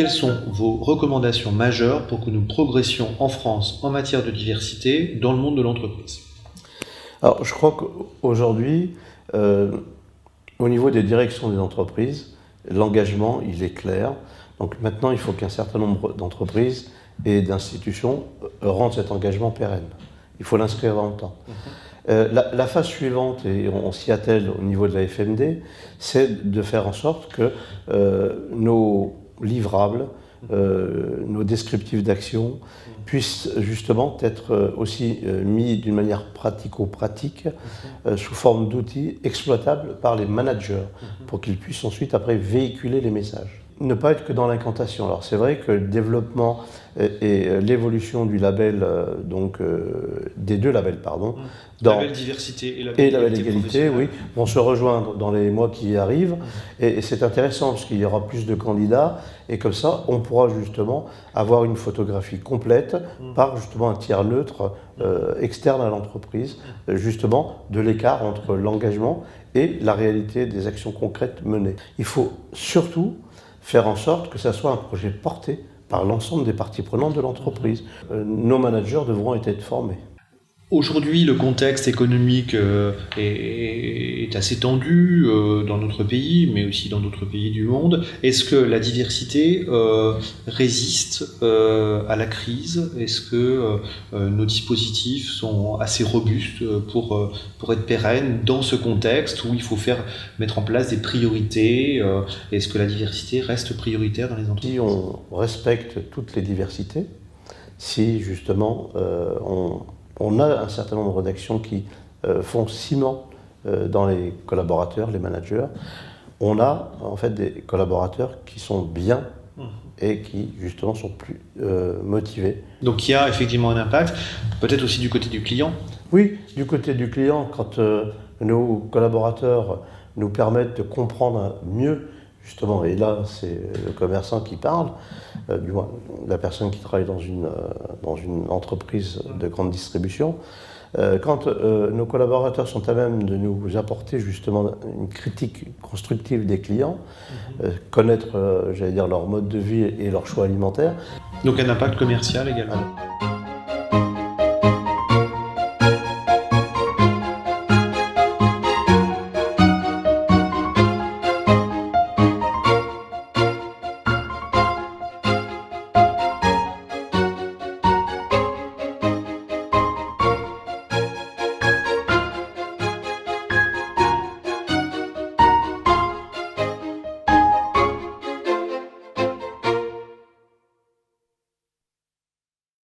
Quelles sont vos recommandations majeures pour que nous progressions en France en matière de diversité dans le monde de l'entreprise? Alors, je crois qu'aujourd'hui, au niveau des directions des entreprises, l'engagement, il est clair. Donc maintenant, il faut qu'un certain nombre d'entreprises et d'institutions rendent cet engagement pérenne. Il faut l'inscrire dans le temps. La phase suivante, et on s'y attelle au niveau de la FMD, c'est de faire en sorte que nos livrables, nos descriptifs d'action puissent justement être aussi mis d'une manière pratico-pratique sous forme d'outils exploitables par les managers pour qu'ils puissent ensuite après véhiculer les messages. Ne pas être que dans l'incantation. Alors c'est vrai que le développement et l'évolution du label, des deux labels, pardon, label diversité et label égalité, oui, vont se rejoindre dans les mois qui arrivent. Et c'est intéressant parce qu'il y aura plus de candidats et comme ça, on pourra justement avoir une photographie complète par justement un tiers neutre externe à l'entreprise, justement de l'écart entre l'engagement et la réalité des actions concrètes menées. Il faut surtout faire en sorte que ça soit un projet porté par l'ensemble des parties prenantes de l'entreprise. Nos managers devront être formés. Aujourd'hui, le contexte économique est assez tendu dans notre pays, mais aussi dans d'autres pays du monde. Est-ce que la diversité résiste à la crise? Est-ce que nos dispositifs sont assez robustes pour être pérennes dans ce contexte où il faut mettre en place des priorités? Est-ce que la diversité reste prioritaire dans les entreprises? Si on respecte toutes les diversités, si justement on a un certain nombre d'actions qui font ciment dans les collaborateurs, les managers. On a en fait des collaborateurs qui sont bien et qui justement sont plus motivés. Donc il y a effectivement un impact, peut-être aussi du côté du client? Oui, du côté du client, quand nos collaborateurs nous permettent de comprendre mieux, justement, et là c'est le commerçant qui parle, du moins la personne qui travaille dans une entreprise de grande distribution, quand nos collaborateurs sont à même de nous apporter justement une critique constructive des clients, connaître, j'allais dire, leur mode de vie et leur choix alimentaire. Donc un impact commercial également.